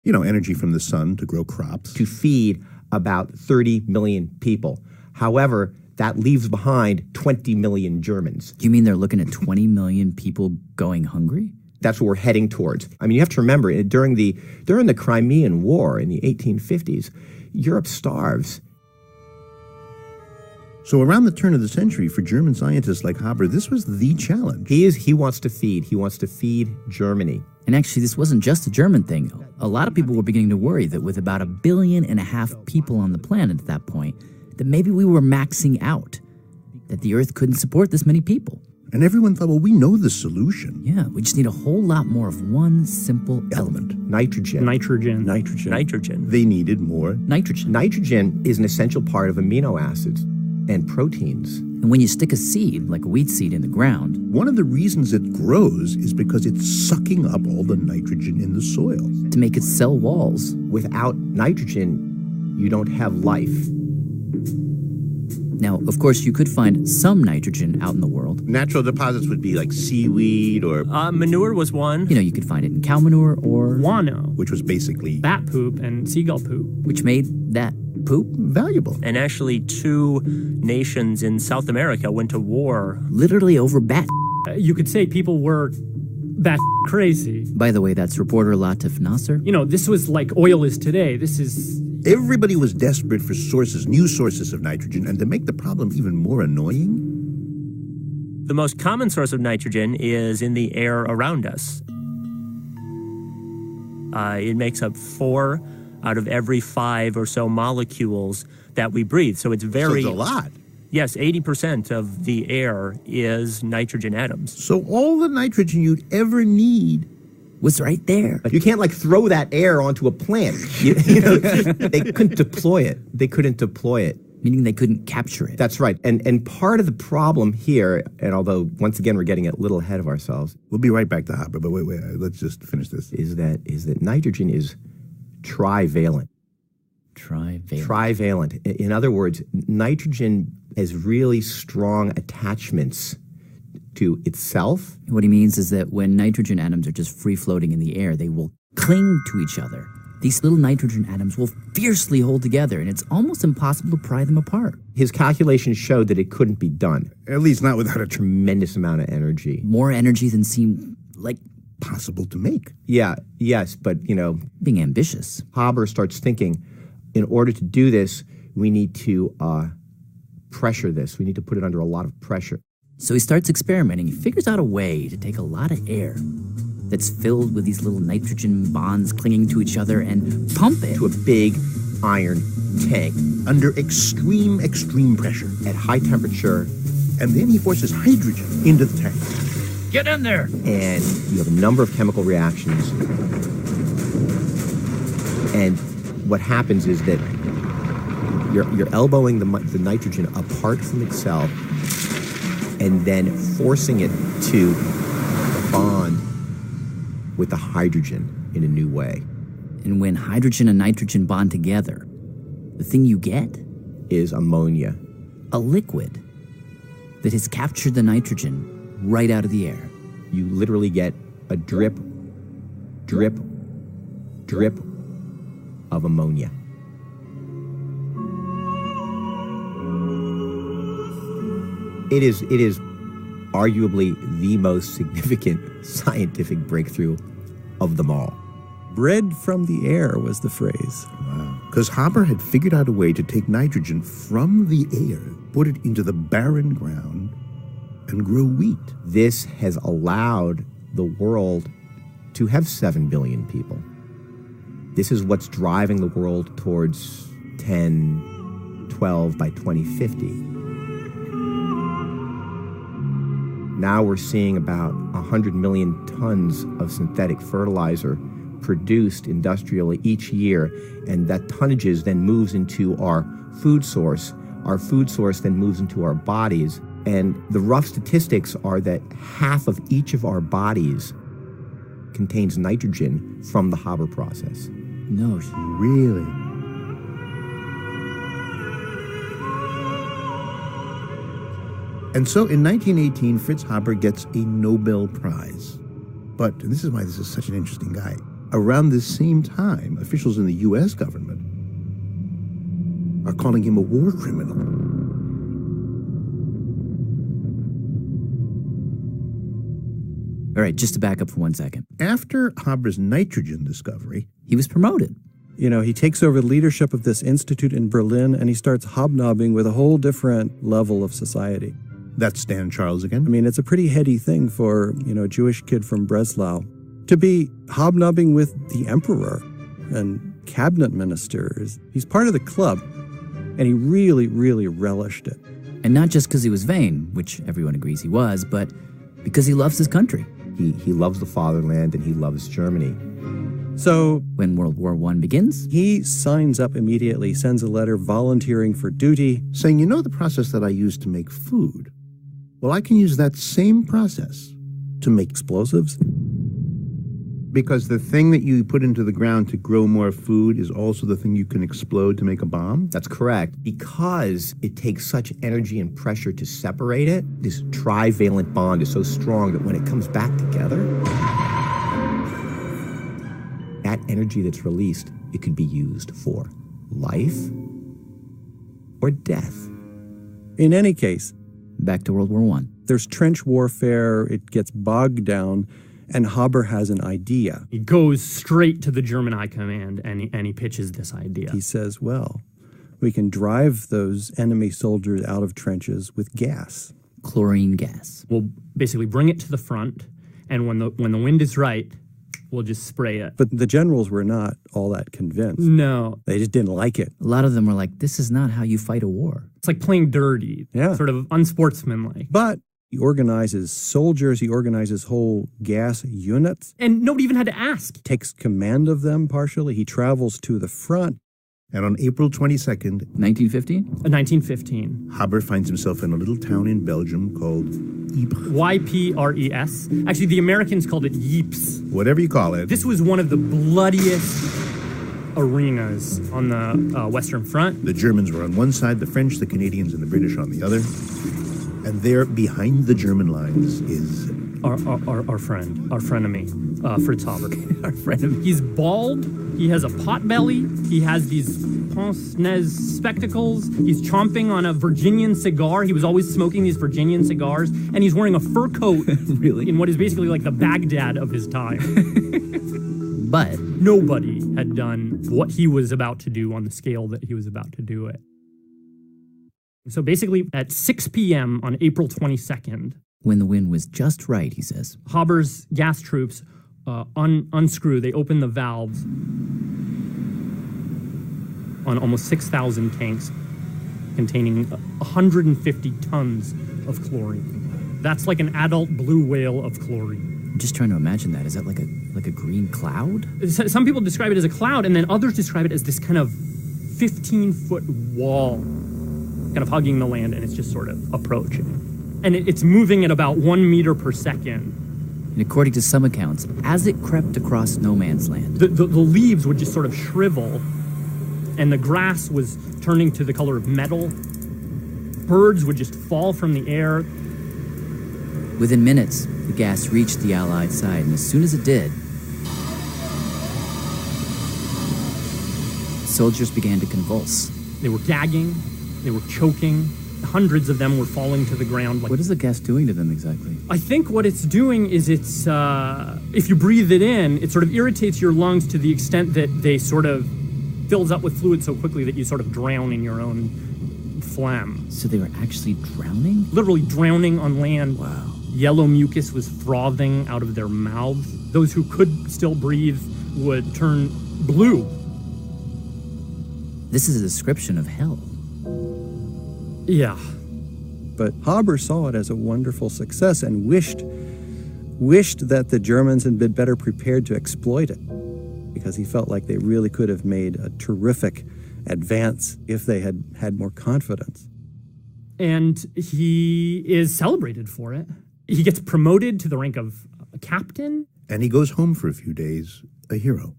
Energy from the sun to grow crops. To feed about 30 million people. However, that leaves behind 20 million Germans. You mean they're looking at 20 million people going hungry? That's what we're heading towards. I mean, you have to remember, during the Crimean War in the 1850s, Europe starves. So around the turn of the century, for German scientists like Haber, this was the challenge. He wants to feed. He wants to feed Germany. And actually, this wasn't just a German thing. A lot of people were beginning to worry that with about 1.5 billion people on the planet at that point, that maybe we were maxing out, that the Earth couldn't support this many people. And everyone thought, well, we know the solution. Yeah, we just need a whole lot more of one simple element. Nitrogen. They needed more nitrogen. Nitrogen is an essential part of amino acids and proteins. And when you stick a seed, like a wheat seed, in the ground, one of the reasons it grows is because it's sucking up all the nitrogen in the soil. To make its cell walls. Without nitrogen, you don't have life. Now, of course, you could find some nitrogen out in the world. Natural deposits would be like seaweed or... manure was one. You could find it in cow manure or... guano. Which was basically... bat poop and seagull poop. Which made that poop valuable. And actually 2 nations in South America went to war. Literally over bat. You could say people were bat crazy. By the way, that's reporter Latif Nasser. This was like oil is today. This is... Everybody was desperate for new sources of nitrogen, and to make the problem even more annoying... The most common source of nitrogen is in the air around us. It makes up 4 out of every 5 or so molecules that we breathe. So it's very... So it's a lot. Yes, 80% of the air is nitrogen atoms. So all the nitrogen you'd ever need was right there. But you can't throw that air onto a plant. They couldn't deploy it. Meaning they couldn't capture it. That's right. And part of the problem here, and although once again we're getting a little ahead of ourselves. We'll be right back to Haber, but wait, let's just finish this. Is that nitrogen is trivalent. Trivalent. In other words, nitrogen has really strong attachments to itself. What he means is that when nitrogen atoms are just free-floating in the air, they will cling to each other. These little nitrogen atoms will fiercely hold together, and it's almost impossible to pry them apart. His calculations showed that it couldn't be done. At least not without a tremendous amount of energy. More energy than seemed like possible to make. Yes, but, being ambitious. Haber starts thinking, in order to do this, we need to pressure this. We need to put it under a lot of pressure. So he starts experimenting. He figures out a way to take a lot of air that's filled with these little nitrogen bonds clinging to each other and pump it to a big iron tank under extreme pressure at high temperature. And then he forces hydrogen into the tank. Get in there! And you have a number of chemical reactions. And what happens is that you're elbowing the nitrogen apart from itself and then forcing it to bond with the hydrogen in a new way. And when hydrogen and nitrogen bond together, the thing you get is ammonia. A liquid that has captured the nitrogen right out of the air. You literally get a drip, drip, drip of ammonia. It is arguably the most significant scientific breakthrough of them all. Bred from the air was the phrase. Wow. Because Haber had figured out a way to take nitrogen from the air, put it into the barren ground, and grow wheat. This has allowed the world to have 7 billion people. This is what's driving the world towards 10, 12 by 2050. Now we're seeing about 100 million tons of synthetic fertilizer produced industrially each year, and that tonnages then moves into our food source. Our food source then moves into our bodies, and the rough statistics are that half of each of our bodies contains nitrogen from the Haber process. No, really? And so in 1918, Fritz Haber gets a Nobel Prize. But, and this is why this is such an interesting guy, Around this same time, officials in the U.S. government are calling him a war criminal. All right, just to back up for 1 second. After Haber's nitrogen discovery, He was promoted. You know, he takes over leadership of this institute in Berlin, and he starts hobnobbing with a whole different level of society. that's Stan Charles I again. mean, it's a pretty heady thing for, a Jewish kid from Breslau to be hobnobbing with the emperor and cabinet ministers. He's part of the club, and he really, really relished it. And not just because he was vain, which everyone agrees he was, but because he loves his country. He loves the fatherland and he loves Germany. So When World War I begins, he signs up immediately, sends a letter volunteering for duty. Saying, you know the process that I use to make food? Well, I can use that same process to make Explosives? Because the thing that you put into the ground to grow more food is also the thing you can explode to make a bomb? That's correct. Because it takes such energy and pressure to separate it, this trivalent bond is so strong that when it comes back together, that energy that's released, it could be used for life or death. In any case, back to World War I. there's trench warfare, it gets bogged down, and Haber has an idea. He goes straight to the German High Command and he pitches this idea. He says, well, we can drive those enemy soldiers out of trenches with gas. Chlorine gas. We'll basically bring it to the front, and when the wind is right, we'll just spray it. But the generals were not all that convinced. No, They just didn't like it. A lot of them were like, this is not how you fight a war. it's like playing dirty, Yeah. sort of unsportsmanlike. But he organizes soldiers, he organizes whole gas units, And nobody even had to ask. takes command of them partially. He travels to the front. And on April 22nd, 1915? 1915. Haber finds himself in a little town in Belgium called Ypres. YPRES. Actually, the Americans called it Yeeps. Whatever you call it. This was one of the bloodiest arenas on the Western Front. The Germans were on one side, the French, the Canadians, and the British on the other. And there, behind the German lines, is Our frenemy, Fritz Haber. Our friend. He's bald. He has a pot belly. He has these pince-nez spectacles. He's chomping on a Virginian cigar. He was always smoking these Virginian cigars. And he's wearing a fur coat Really? in what is basically like the Baghdad of his time. But Nobody had done what he was about to do on the scale that he was about to do it. So basically, at 6 p.m. on April 22nd, when the wind was just right, he says, Haber's gas troops unscrew. They open the valves on almost 6,000 tanks containing 150 tons of chlorine. That's like an adult blue whale of chlorine. I'm just trying to imagine that. Is that like a green cloud? Some people describe it as a cloud, and then others describe it as this kind of 15-foot wall kind of hugging the land, and it's just sort of approaching. And it's moving at about 1 meter per second. And according to some accounts, as it crept across no man's land, The leaves would just sort of shrivel, and the grass was turning to the color of metal. Birds would just fall from the air. within minutes, the gas reached the Allied side, and as soon as it did, soldiers began to convulse. They were gagging, they were choking. Hundreds of them were falling to the ground. What is the gas doing to them exactly? I think what it's doing is it's, if you breathe it in, it sort of irritates your lungs to the extent that they sort of fills up with fluid so quickly that you sort of drown in your own phlegm. So they were actually drowning? Literally drowning on land. Wow. Yellow mucus was frothing out of their mouths. Those who could still breathe would turn blue. This is a description of hell. Yeah. But Haber saw it as a wonderful success and wished that the Germans had been better prepared to exploit it, because he felt like they really could have made a terrific advance if they had had more confidence. And he is celebrated for it. He gets promoted to the rank of a captain. and he goes home for a few days, a hero.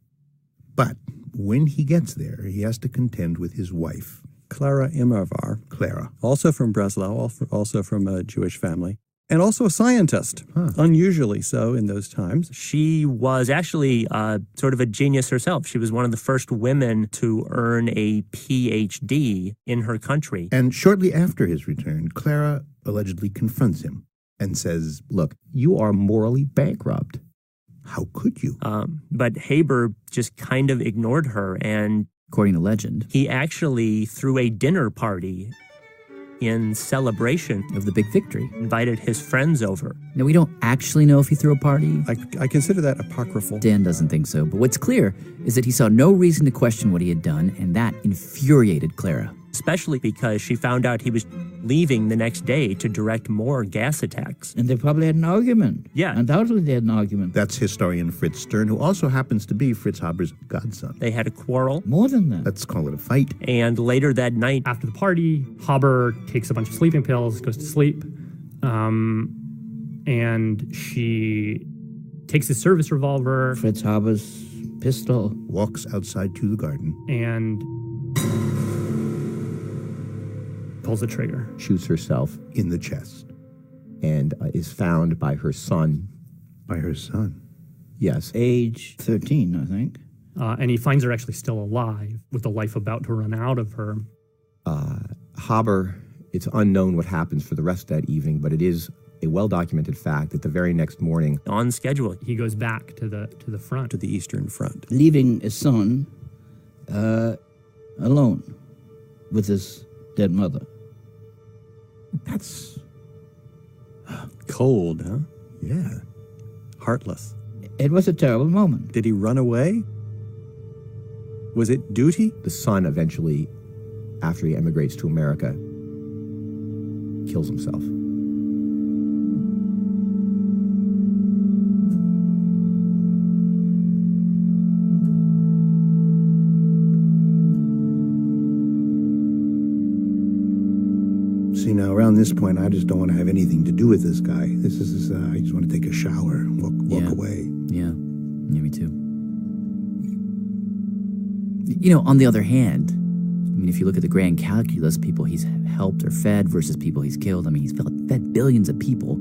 But when he gets there, he has to contend with his wife, Clara Immerwahr, Clara. also from Breslau, also from a Jewish family. and also a scientist, unusually so in those times. She was actually sort of a genius herself. She was one of the first women to earn a PhD in her country. And shortly after his return, Clara allegedly confronts him and says, Look, you are morally bankrupt. how could you? But Haber just kind of ignored her, and According to legend, he actually threw a dinner party in celebration, of the big victory. invited his friends over. Now, we don't actually know if he threw a party. I consider that apocryphal. Dan doesn't think so, but what's clear is that he saw no reason to question what he had done, and that infuriated Clara. Especially because she found out he was leaving the next day to direct more gas attacks. And they probably had an argument. Yeah. Undoubtedly they had an argument. That's historian Fritz Stern, who also happens to be Fritz Haber's godson. They had a quarrel, More than that. Let's call it a fight. and later that night, After the party, Haber takes a bunch of sleeping pills, goes to sleep, and she takes his service revolver Fritz Haber's pistol. Walks outside to the garden. and pulls the trigger. Shoots herself In the chest. and is found by her son. By her son. Yes. Age 13, I think. And he finds her actually still alive, with the life about to run out of her. Haber, it's unknown what happens for the rest of that evening, but it is a well-documented fact that the very next morning, on schedule, He goes back to the front. To the Eastern Front. Leaving his son alone with his dead mother. That's, Cold, huh? yeah. Heartless. It was a terrible moment. Did he run away? Was it duty? the son eventually, after he emigrates to America, kills himself. See, now around this point, I just don't want to have anything to do with this guy. This is I just want to take a shower and walk Yeah. away. Yeah, me too. You know, on the other hand, I mean, if you look at the grand calculus, people he's helped or fed versus people he's killed, I mean, he's fed billions of people.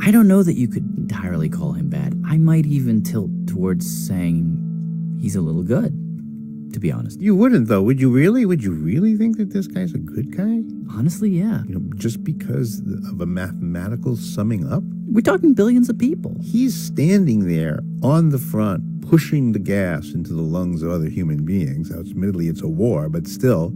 I don't know that you could entirely call him bad. I might even tilt towards saying he's a little good, to be honest. You wouldn't, though, would you really? Would you really think that this guy's a good guy? Honestly, yeah. You know, just because of a mathematical summing up? We're talking billions of people. He's standing there on the front, pushing the gas into the lungs of other human beings. Now, admittedly, it's a war, but still.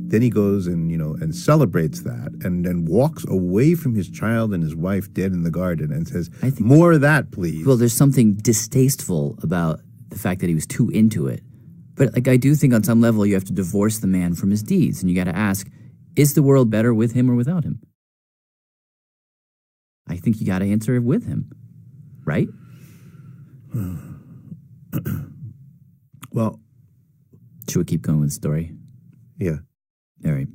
Then he goes and, and celebrates that, and then walks away from his child and his wife dead in the garden and says, more of that, please. Well, there's something distasteful about the fact that he was too into it. But like, I do think on some level you have to divorce the man from his deeds, and you got to ask, is the world better with him or without him? I think you got to answer it with him, right? Well, Should we keep going with the story? yeah. All right.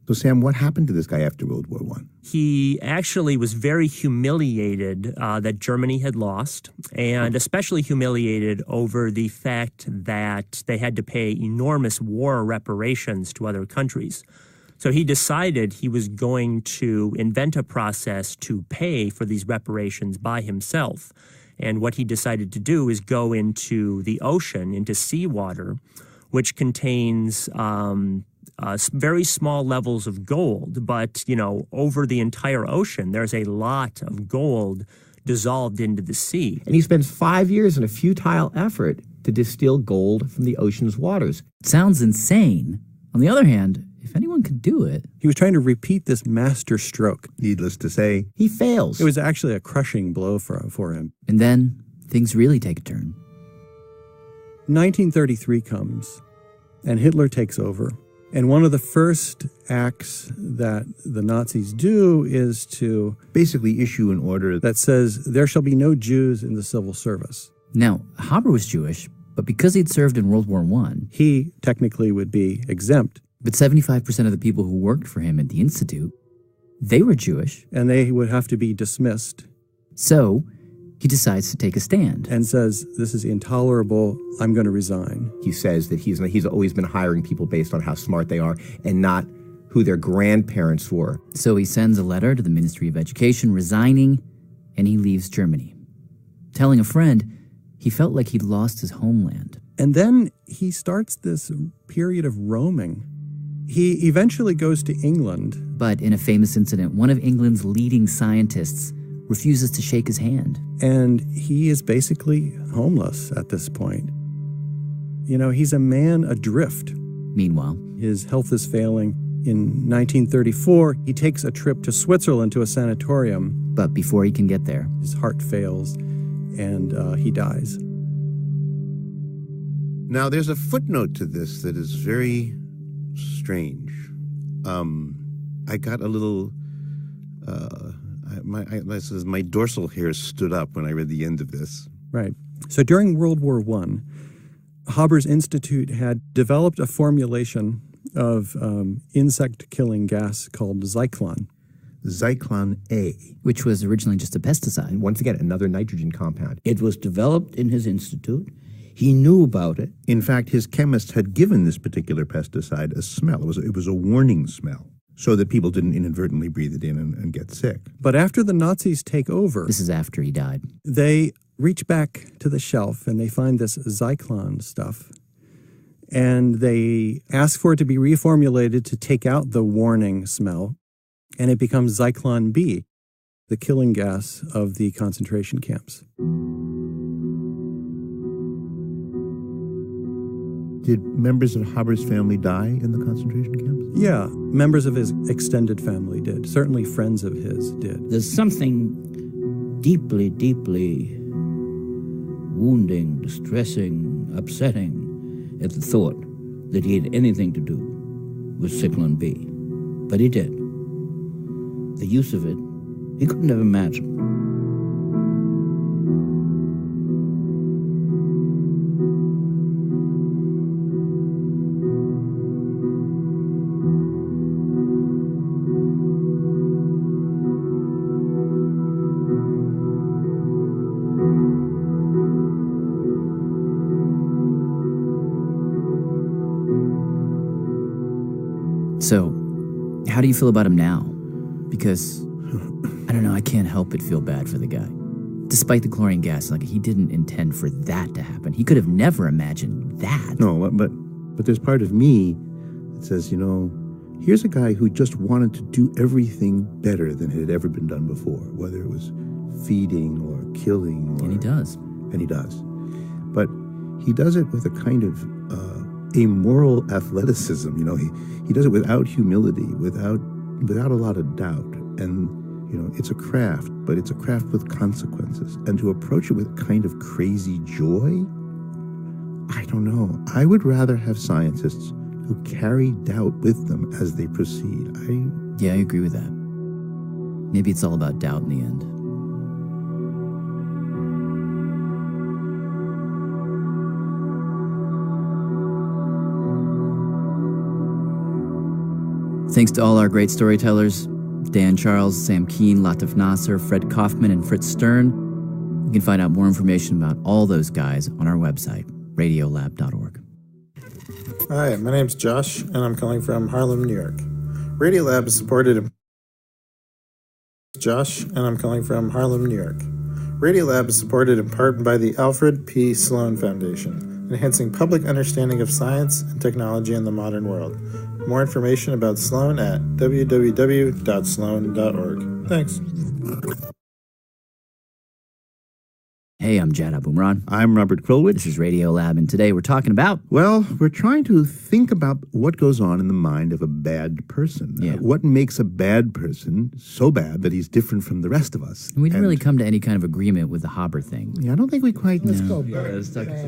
So, Sam, what happened to this guy after World War I? he actually was very humiliated that Germany had lost, and especially humiliated over the fact that they had to pay enormous war reparations to other countries. So he decided he was going to invent a process to pay for these reparations by himself. And what he decided to do is go into the ocean, into seawater, which contains very small levels of gold. But, over the entire ocean, there's a lot of gold dissolved into the sea. And he spends 5 years in a futile effort to distill gold from the ocean's waters. Sounds insane. On the other hand, if anyone could do it, He was trying to repeat this master stroke. Needless to say, He fails. It was actually a crushing blow for him. and then things really take a turn. 1933 comes, and Hitler takes over. And one of the first acts that the Nazis do is to basically issue an order that says there shall be no Jews in the civil service. Now, Haber was Jewish, but because he'd served in World War I, He technically would be exempt, but 75% of the people who worked for him at the Institute, they were Jewish. and they would have to be dismissed, So he decides to take a stand. and says, this is intolerable, I'm going to resign. He says that he's always been hiring people based on how smart they are and not who their grandparents were. So he sends a letter to the Ministry of Education resigning, and he leaves Germany. Telling a friend, he felt like he'd lost his homeland. And then he starts this period of roaming. He eventually goes to England. But in a famous incident, one of England's leading scientists refuses to shake his hand. And he is basically homeless at this point. You know, he's a man adrift. Meanwhile, his health is failing. In 1934, he takes a trip to Switzerland to a sanatorium. But before he can get there, his heart fails and he dies. Now, there's a footnote to this that is very strange. I got a little, my dorsal hairs stood up when I read the end of this. Right. So during World War I, Haber's Institute had developed a formulation of insect-killing gas called Zyklon. Zyklon A. Which was originally just a pesticide. Once again, another nitrogen compound. It was developed in his institute. He knew about it. In fact, his chemist had given this particular pesticide a smell. It was a warning smell, so that people didn't inadvertently breathe it in and get sick. But after the Nazis take over... This is after he died. They reach back to the shelf and they find this Zyklon stuff. And they ask for it to be reformulated to take out the warning smell. And it becomes Zyklon B, the killing gas of the concentration camps. Did members of Haber's family die in the concentration camps? Yeah, members of his extended family did. Certainly friends of his did. There's something deeply, deeply wounding, distressing, upsetting at the thought that he had anything to do with Zyklon B. But he did. The use of it, he couldn't have imagined. So, how do you feel about him now? Because, I don't know, I can't help but feel bad for the guy. Despite the chlorine gas, like, he didn't intend for that to happen. He could have never imagined that. No, but there's part of me that says, you know, here's a guy who just wanted to do everything better than it had ever been done before, whether it was feeding or killing. And he does. And he does. But he does it with a kind of amoral athleticism. You know, he does it without humility, without a lot of doubt. And, you know, it's a craft, but it's a craft with consequences. And to approach it with kind of crazy joy, I don't know. I would rather have scientists who carry doubt with them as they proceed. Yeah, I agree with that. Maybe it's all about doubt in the end. Thanks to all our great storytellers, Dan Charles, Sam Keane, Latif Nasser, Fred Kaufman, and Fritz Stern. You can find out more information about all those guys on our website, radiolab.org. Hi, my name's Josh, and I'm calling from Harlem, New York. Radiolab is supported in part by the Alfred P. Sloan Foundation, enhancing public understanding of science and technology in the modern world. More information about Sloan at www.sloan.org. Thanks. Hey, I'm Jad Abumrad. I'm Robert Krulwich. This is Radiolab, and today we're talking about... Well, we're trying to think about what goes on in the mind of a bad person. Yeah. What makes a bad person so bad that he's different from the rest of us? And we didn't really come to any kind of agreement with the Haber thing. Yeah, I don't think we quite... Let's go.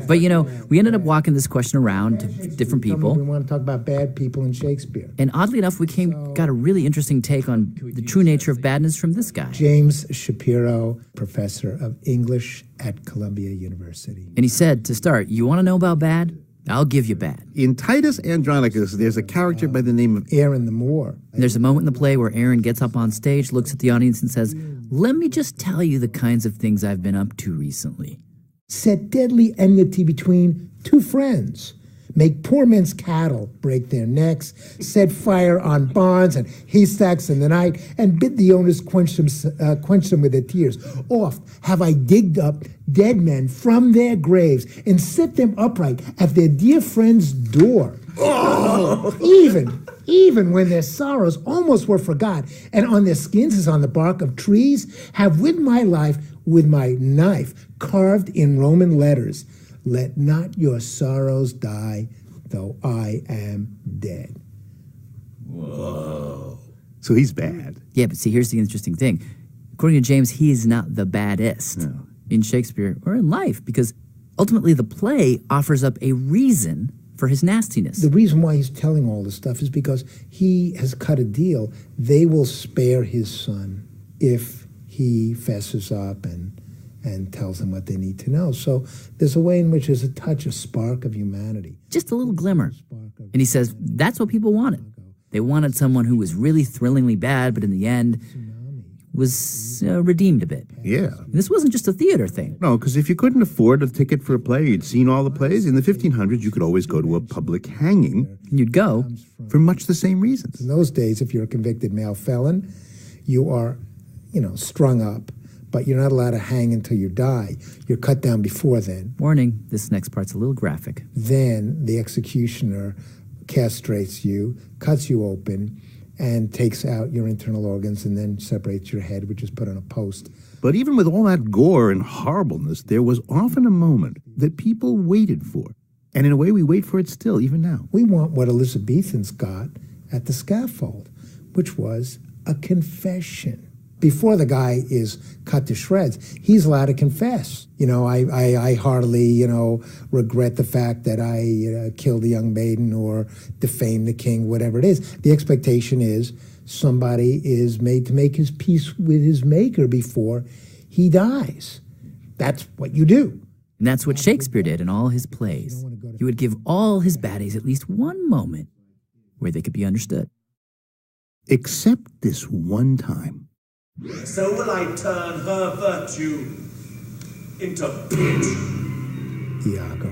But, you know, we ended up walking this question around to different people. We want to talk about bad people in Shakespeare. And oddly enough, we got a really interesting take on the true nature of badness from this guy. James Shapiro, professor of English at Columbia University. And he said, to start, you want to know about bad? I'll give you bad. In Titus Andronicus, there's a character by the name of Aaron the Moor. There's a moment in the play where Aaron gets up on stage, looks at the audience, and says, let me just tell you the kinds of things I've been up to recently. Set deadly enmity between two friends, make poor men's cattle break their necks, set fire on barns and haystacks in the night, and bid the owners quench them with their tears. Oft have I digged up dead men from their graves and set them upright at their dear friend's door. Even when their sorrows almost were forgot, and on their skins as on the bark of trees, have with my life, with my knife, carved in Roman letters, let not your sorrows die, though I am dead. Whoa. So he's bad. Yeah, but see, here's the interesting thing. According to James, he is not the baddest in Shakespeare or in life, because ultimately the play offers up a reason for his nastiness. The reason why he's telling all this stuff is because he has cut a deal. They will spare his son if he fesses up and tells them what they need to know. So there's a way in which there's a touch, a spark of humanity. Just a little glimmer. And he says that's what people wanted. They wanted someone who was really thrillingly bad, but in the end was redeemed a bit. Yeah. And this wasn't just a theater thing. No, because if you couldn't afford a ticket for a play, you'd seen all the plays. In the 1500s, you could always go to a public hanging. And you'd go for much the same reasons. In those days, if you're a convicted male felon, you are, strung up, but you're not allowed to hang until you die. You're cut down before then. Warning, this next part's a little graphic. Then the executioner castrates you, cuts you open, and takes out your internal organs and then separates your head, which is put on a post. But even with all that gore and horribleness, there was often a moment that people waited for. And in a way, we wait for it still, even now. We want what Elizabethans got at the scaffold, which was a confession. Before the guy is cut to shreds, he's allowed to confess. I heartily, regret the fact that I killed a young maiden or defamed the king, whatever it is. The expectation is somebody is made to make his peace with his maker before he dies. That's what you do. And that's what Shakespeare did in all his plays. He would give all his baddies at least one moment where they could be understood. Except this one time. So will I turn her virtue into pitch. Iago.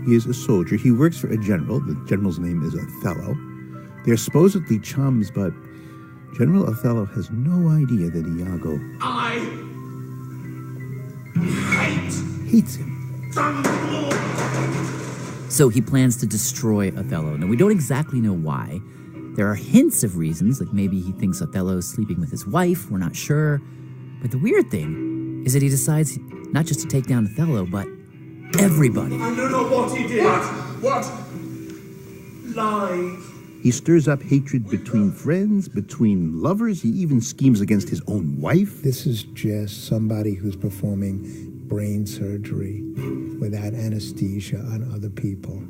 He is a soldier. He works for a general. The general's name is Othello. They're supposedly chums, but General Othello has no idea that Iago hates him. So he plans to destroy Othello. Now, we don't exactly know why. There are hints of reasons, like maybe he thinks Othello is sleeping with his wife, we're not sure. But the weird thing is that he decides not just to take down Othello, but everybody. I don't know what he did. What? Lies. He stirs up hatred between friends, between lovers. He even schemes against his own wife. This is just somebody who's performing brain surgery without anesthesia on other people.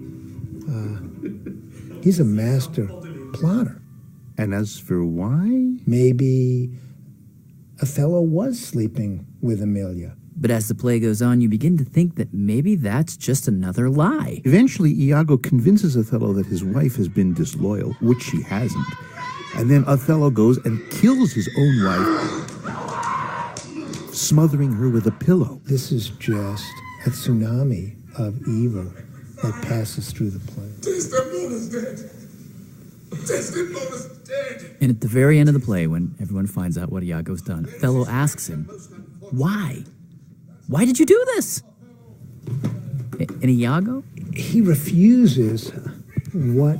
He's a master plotter. And as for why? Maybe Othello was sleeping with Emilia. But as the play goes on, you begin to think that maybe that's just another lie. Eventually, Iago convinces Othello that his wife has been disloyal, which she hasn't. And then Othello goes and kills his own wife, smothering her with a pillow. This is just a tsunami of evil that passes through the play. Desdemona's dead. Desdemona's dead. And at the very end of the play, when everyone finds out what Iago's done, Othello asks him, why? Why did you do this? And Iago? He refuses what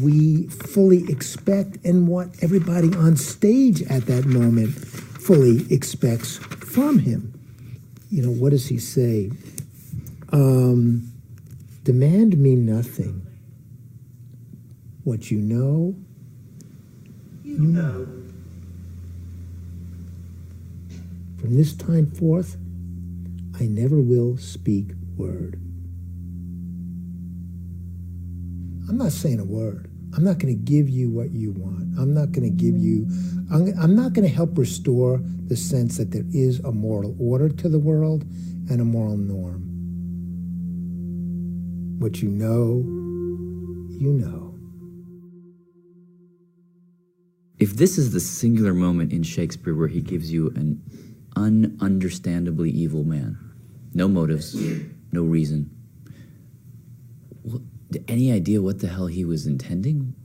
we fully expect and what everybody on stage at that moment fully expects from him. What does he say? Demand me nothing. What you know, you know. From this time forth, I never will speak word. I'm not saying a word. I'm not going to give you what you want. I'm not going to help restore the sense that there is a moral order to the world and a moral norm. What you know, you know. If this is the singular moment in Shakespeare where he gives you an ununderstandably evil man, no motives, no reason, Any idea what the hell he was intending?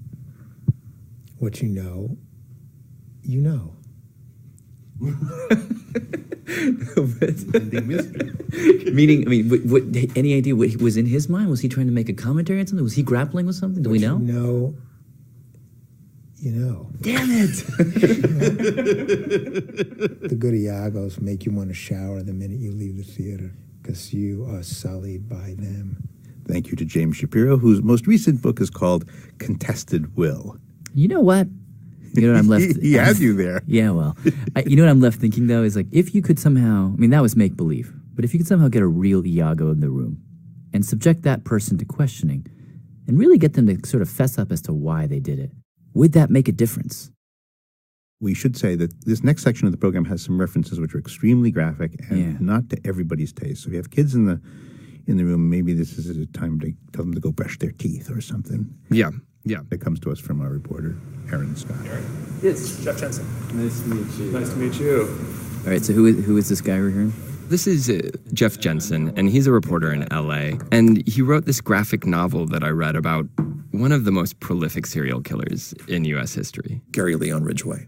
What you know, you know. Meaning, I mean, what, any idea what was in his mind? Was he trying to make a commentary on something? Was he grappling with something? Do we know? You know. Damn it! The good Iagos make you want to shower the minute you leave the theater because you are sullied by them. Thank you to James Shapiro, whose most recent book is called Contested Will. You know what? You know what I'm left... He had you there. Yeah, well. You know what I'm left thinking, though, is like, if you could somehow... I mean, that was make-believe. But if you could somehow get a real Iago in the room and subject that person to questioning and really get them to sort of fess up as to why they did it, would that make a difference? We should say that this next section of the program has some references which are extremely graphic and not to everybody's taste. So if you have kids in the room, maybe this is a time to tell them to go brush their teeth or something. Yeah. That comes to us from our reporter, Aaron Scott. Yes, Jeff Jensen. Nice to meet you. Nice to meet you. All right, so who is this guy we're hearing? This is Jeff Jensen, and he's a reporter in L.A., and he wrote this graphic novel that I read about one of the most prolific serial killers in U.S. history. Gary Leon Ridgway.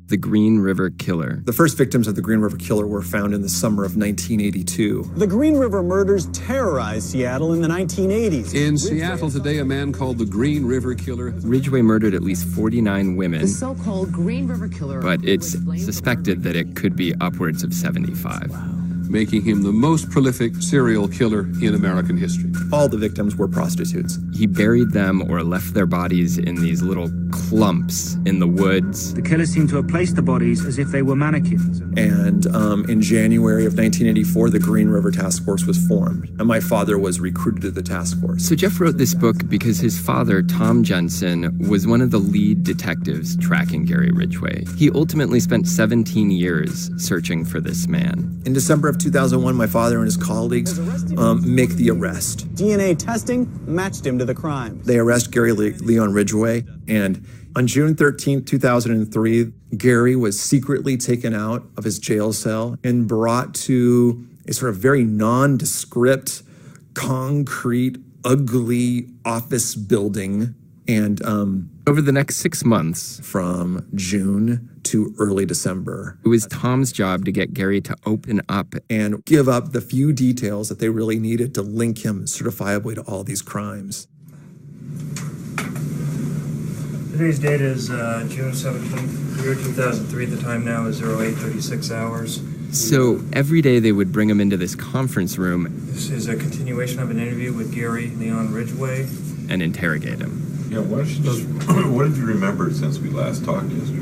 The Green River Killer. The first victims of the Green River Killer were found in the summer of 1982. The Green River murders terrorized Seattle in the 1980s. In Seattle today, a man called the Green River Killer. Ridgway murdered at least 49 women. The so-called Green River Killer. But it's suspected that it could be upwards of 75. Wow. Making him the most prolific serial killer in American history. All the victims were prostitutes. He buried them or left their bodies in these little clumps in the woods. The killer seemed to have placed the bodies as if they were mannequins. And in January of 1984, the Green River Task Force was formed, and my father was recruited to the task force. So Jeff wrote this book because his father, Tom Jensen, was one of the lead detectives tracking Gary Ridgway. He ultimately spent 17 years searching for this man. In December of 2001, my father and his colleagues make the arrest. DNA testing matched him to the crime. They arrest Gary Leon Ridgway, and on June 13, 2003, Gary was secretly taken out of his jail cell and brought to a sort of very nondescript, concrete, ugly office building. And over the next 6 months, from June to early December, it was Tom's job to get Gary to open up and give up the few details that they really needed to link him certifiably to all these crimes. Today's date is June 17th, year 2003. The time now is 08:36 hours. So every day they would bring him into this conference room. This is a continuation of an interview with Gary Leon Ridgway. And interrogate him. Yeah, why don't you just, what have you remembered since we last talked yesterday?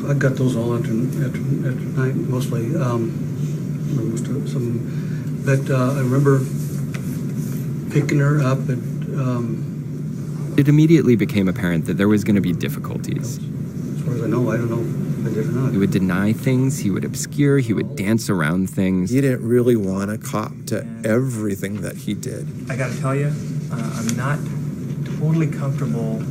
I got those all after night, mostly. But I remember picking her up at... It immediately became apparent that there was going to be difficulties. As far as I know, I don't know if I did or not. He would deny things, he would obscure, he would dance around things. He didn't really want to cop to everything that he did. I got to tell you, I'm not totally comfortable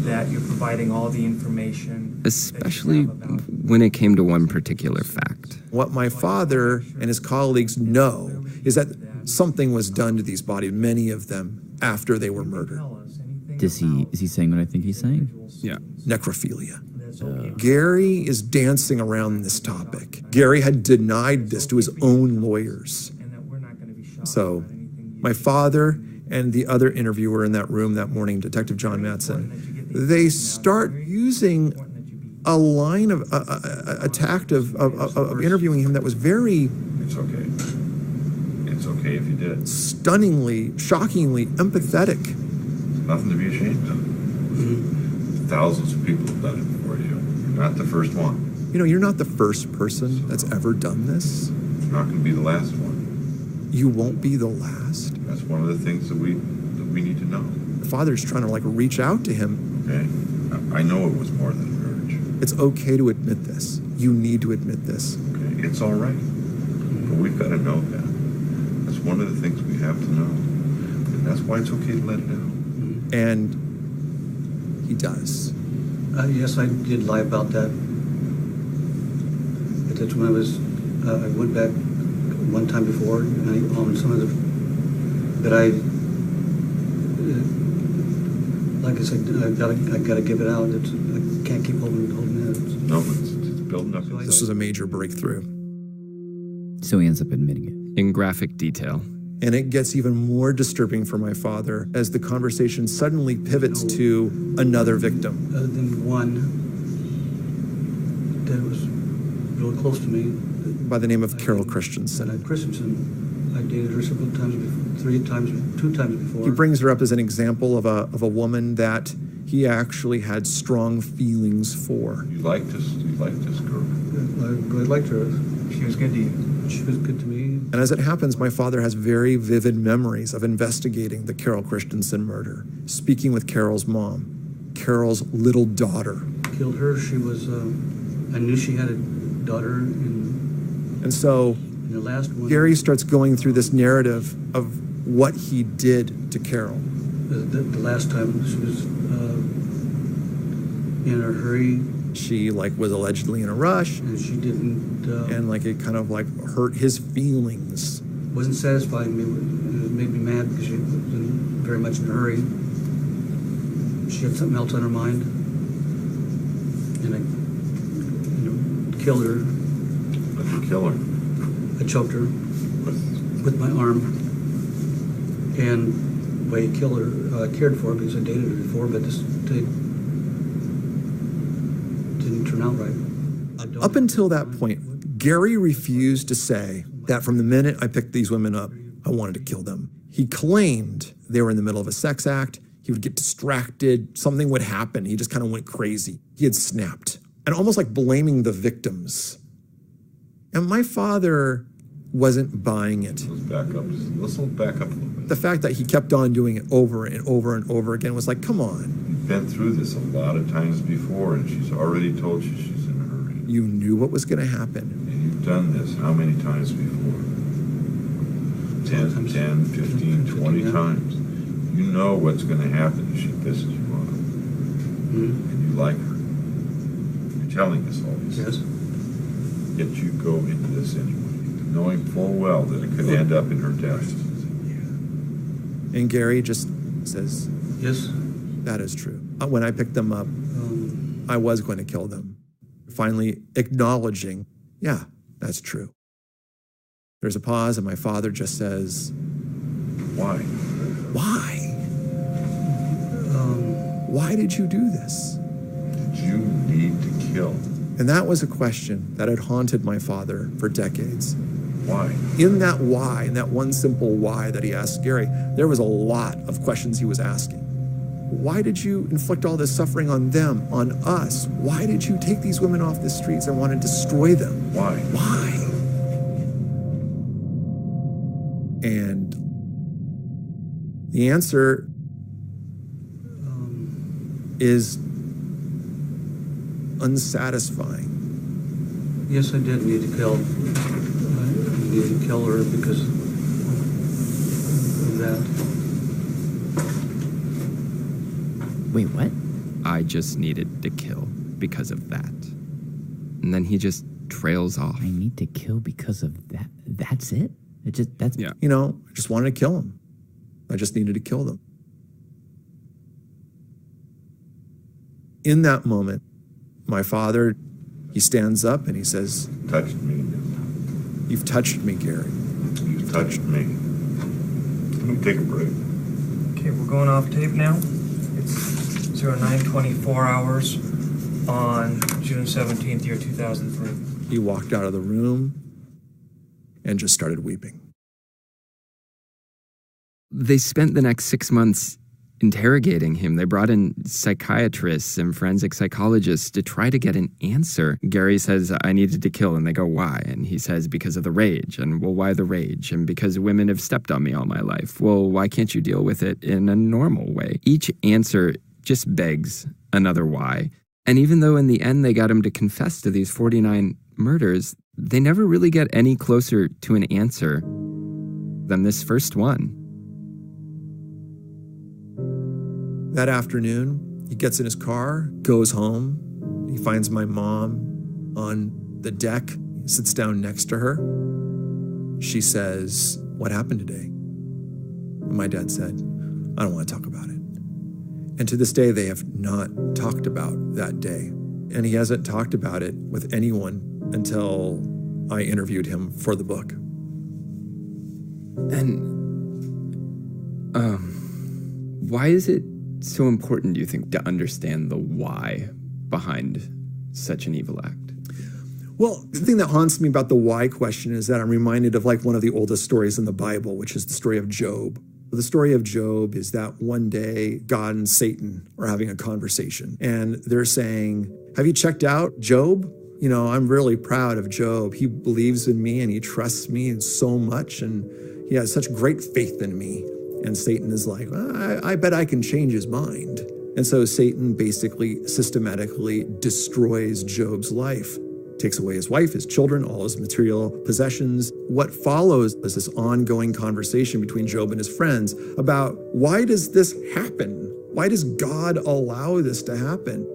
that you're providing all the information. Especially when it came to one particular fact. What my father and his colleagues know is that something was done to these bodies, many of them, after they were murdered. Is he saying what I think he's saying? Yeah. Necrophilia. Gary is dancing around this topic. Gary had denied this to his own lawyers. So my father and the other interviewer in that room that morning, Detective John Mattson, they start using a line of a tact of interviewing him that was very... It's okay. It's okay if you did. Stunningly, shockingly empathetic. Nothing to be ashamed of. Mm-hmm. Thousands of people have done it before you. You're not the first one. You know, you're not the first person that's ever done this. You're not going to be the last one. You won't be the last. That's one of the things that we need to know. The father's trying to reach out to him. Okay, I know it was more than an urge. It's okay to admit this. You need to admit this. Okay, it's all right. But we've got to know that. That's one of the things we have to know. And that's why it's okay to let it out. And he does. Yes, I did lie about that. But that's when I went back one time before, and some of the But like I said, I gotta give it out. I can't keep holding it. No, it's building up. This was a major breakthrough. So he ends up admitting it. In graphic detail. And it gets even more disturbing for my father as the conversation suddenly pivots to another victim. Other than one that was real close to me. By the name of Carol Christensen. Christensen, I dated her several times before, two times before. He brings her up as an example of a woman that he actually had strong feelings for. You liked this girl. I liked her. She was good to you. She was good to me. And as it happens, my father has very vivid memories of investigating the Carol Christensen murder, speaking with Carol's mom, Carol's little daughter. Killed her. She was, I knew she had a daughter. And so the last one, Gary starts going through this narrative of what he did to Carol. The last time she was in a hurry. She was allegedly in a rush. And she didn't. And it kind of hurt his feelings. Wasn't satisfying me. It made me mad because she was very much in a hurry. She had something else on her mind. And I killed her. What did you kill her? I choked her with my arm. And the way I killed her, I cared for her because I dated her before, but this didn't turn out right. Up until that point, Gary refused to say that from the minute I picked these women up, I wanted to kill them. He claimed they were in the middle of a sex act. He would get distracted. Something would happen. He just kind of went crazy. He had snapped. And almost blaming the victims. And my father wasn't buying it. Let's back up a little bit. The fact that he kept on doing it over and over and over again was come on. You've been through this a lot of times before, and she's already told you she's in a hurry. You knew what was going to happen. And you've done this how many times before? 10, 15, 20 times. You know what's going to happen if she pisses you off. And you like her. You're telling us all these things. Yet you go into this anyway, knowing full well that it could end up in her death. And Gary just says, yes, that is true. When I picked them up, I was going to kill them. Finally acknowledging, yeah, that's true. There's a pause and my father just says, why? Why? Why did you do this? Did you need to kill? And that was a question that had haunted my father for decades. Why? In that why, in that one simple why that he asked Gary, there was a lot of questions he was asking. Why did you inflict all this suffering on them, on us? Why did you take these women off the streets and want to destroy them? Why? Why? And the answer is unsatisfying. Yes, I did need to kill. I needed to kill her because of that. Wait, what? I just needed to kill because of that. And then he just trails off. I need to kill because of that. That's it? That's yeah. I just wanted to kill him. I just needed to kill them. In that moment, my father, he stands up and he says, touched me. You've touched me, Gary. You've touched me. Let me take a break. Okay, we're going off tape now. It's 09:24 hours on June 17th, year 2003. He walked out of the room and just started weeping. They spent the next 6 months interrogating him. They brought in psychiatrists and forensic psychologists to try to get an answer. Gary says, I needed to kill. And they go, why? And he says, because of the rage. And well, why the rage? And because women have stepped on me all my life. Well, why can't you deal with it in a normal way? Each answer just begs another why. And even though in the end they got him to confess to these 49 murders, they never really get any closer to an answer than this first one. That afternoon, he gets in his car, goes home. He finds my mom on the deck. He sits down next to her. She says, what happened today? My dad said, I don't want to talk about it. And to this day, they have not talked about that day. And he hasn't talked about it with anyone until I interviewed him for the book. And why is it so important, do you think, to understand the why behind such an evil act? Well, the thing that haunts me about the why question is that I'm reminded of like one of the oldest stories in the Bible, which is the story of Job. The story of Job is that one day God and Satan are having a conversation and they're saying, have you checked out Job? You know, I'm really proud of Job. He believes in me and he trusts me so much and he has such great faith in me. And Satan is like, I bet I can change his mind. And so Satan basically systematically destroys Job's life, takes away his wife, his children, all his material possessions. What follows is this ongoing conversation between Job and his friends about why does this happen? Why does God allow this to happen?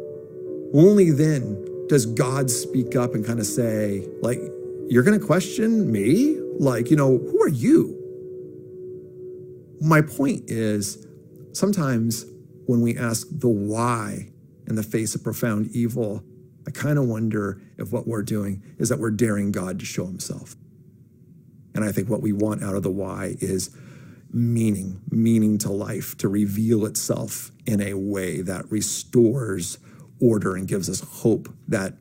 Only then does God speak up and kind of say, like, you're going to question me? Like, you know, who are you? My point is, sometimes when we ask the why in the face of profound evil, I kind of wonder if what we're doing is that we're daring God to show himself. And I think what we want out of the why is meaning to life, to reveal itself in a way that restores order and gives us hope that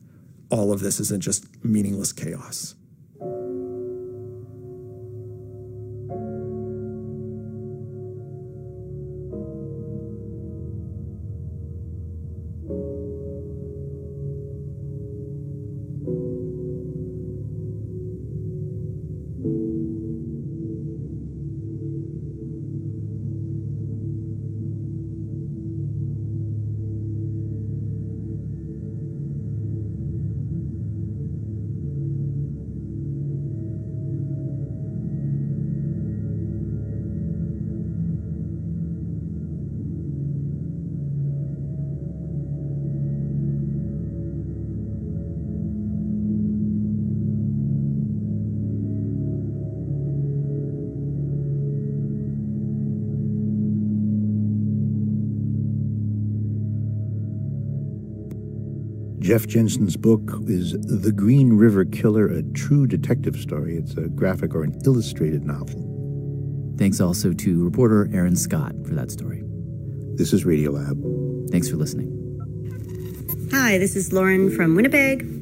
all of this isn't just meaningless chaos. Jeff Jensen's book is The Green River Killer, a true detective story. It's a graphic or an illustrated novel. Thanks also to reporter Aaron Scott for that story. This is Radiolab. Thanks for listening. Hi, this is Lauren from Winnipeg.